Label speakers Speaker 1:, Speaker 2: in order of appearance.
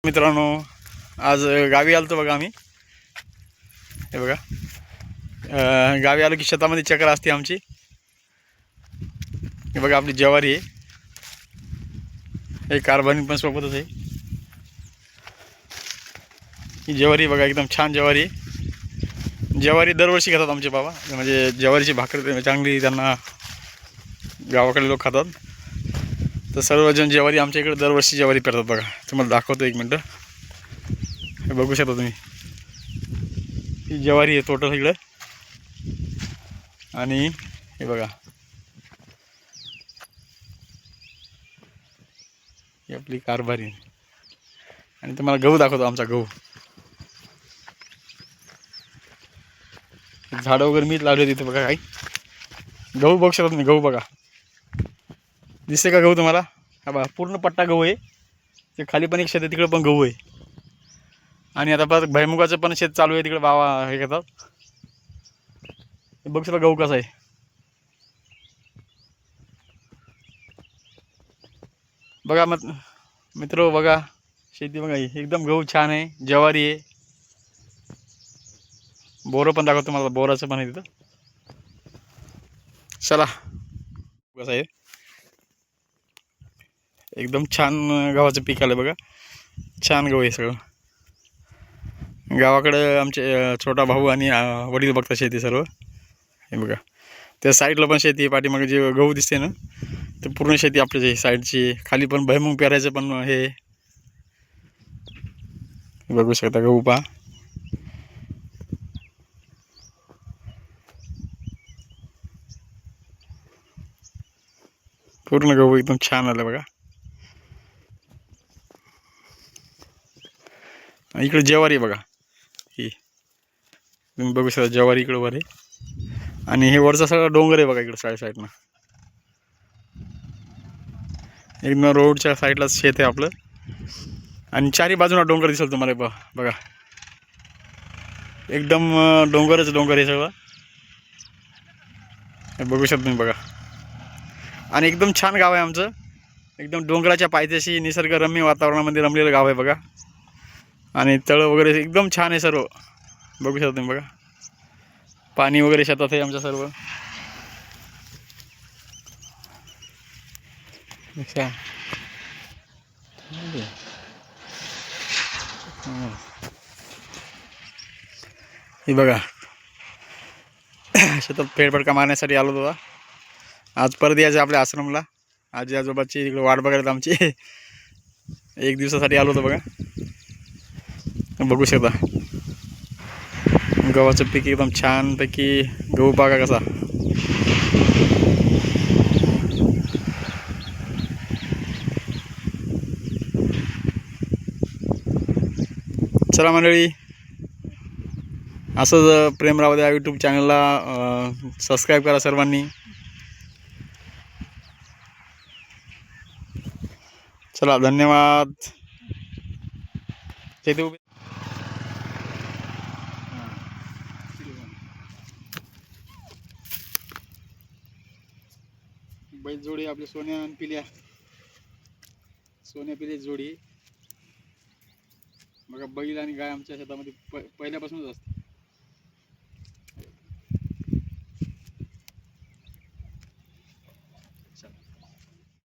Speaker 1: मित्रांनो, आज गावी आलतो बघा आम्ही. हे बघा, गावी आलो की शेतामध्ये चक्र असते आमची. हे बघा आपली ज्वारी आहे, हे कारभानी पण सोबतच आहे. ही ज्वारी बघा, एकदम छान ज्वारी आहे. ज्वारी दरवर्षी घेतात आमचे बाबा, म्हणजे ज्वारीची भाकर चांगली त्यांना गावाकडे लोक खातात. तर सर्वजण ज्वारी आमच्या इकडे दरवर्षी ज्वारी पेरतात बघा. तुम्हाला दाखवतो एक मिनटं. हे बघू शकता तुम्ही, ही ज्वारी आहे टोटल इकडं. आणि हे बघा, ही आपली कारभारी. आणि तुम्हाला गहू दाखवतो, आमचा गहू. झाडं वगैरे मीच लावले तिथे बघा. काही गहू बघू शकता तुम्ही, गहू बघा. दिसते का गहू तुम्हाला? हा बघा, पूर्ण पट्टा गहू आहे. ते खाली पण एक शेत आहे, तिकडे पण गहू आहे. आणि आता परत भैमुगाचं पण शेत चालू आहे तिकडे. बाबा हे घेतात. हे बघू शकता गहू कसा आहे. बघा मग मित्र, बघा शेती बघा, एकदम गहू छान आहे. ज्वारी आहे. बोरं पण दाखवतो तुम्हाला, बोराचं पण आहे तिथं. चला, कसं आहे, एकदम छान गव्हाचं पीक आलं बघा. छान गहू आहे सगळं. गावाकडं आमचे छोटा भाऊ आणि वडील बघतात शेती सर्व. हे बघा, त्या साईडला पण शेती आहे. पाठीमागे जे गहू दिसते ना, ते पूर्ण शेती आपल्याच आहे साईडची. खाली पण भुईमुग पेरायचं पण हे बघू शकता. गहू पहा, पूर्ण गहू एकदम छान आलं बघा. इकडे ज्वारी बघा, ही तुम्ही बघू शकता. ज्वारी इकडं वर आहे. आणि हे वरचा सगळा डोंगर आहे बघा, इकडं साईडनं. एकदम रोडच्या साईडलाच शेत आहे आपलं. आणि चारी बाजूला डोंगर दिसेल तुम्हाला. बघा, एकदम डोंगरच डोंगर आहे सगळं. हे बघू शकता तुम्ही बघा. आणि एकदम छान गाव आहे आमचं. एकदम डोंगराच्या पायथ्याशी निसर्गरम्य वातावरणामध्ये रमलेलं गाव आहे बघा. आणि तळं वगैरे एकदम छान आहे सर्व. बघू शकता तुम्ही बघा. पाणी वगैरे शेतात आहे आमच्या सर्व. हे बघा, शेतात फेरफटका मारण्यासाठी आलो होता. आज परत यायचं आपल्या आश्रमला. आजी आजोबाची इकडे वाट बघायला आमची. एक दिवसासाठी आलो होतो बघा. बघू शकता गव्हाचं पीक एकदम छानपैकी. गहू बघा कसा. चला मंडळी, असंच प्रेम राहू द्या. यूट्यूब चॅनलला सबस्क्राईब करा सर्वांनी. चला, धन्यवाद. शेती उभी बैल जोडी आपली सोन्या आणि पिल्या. सोन्या पिल्या जोडी बघा. बैल आणि गाय आमच्या शेतामध्ये पहिल्यापासूनच असते.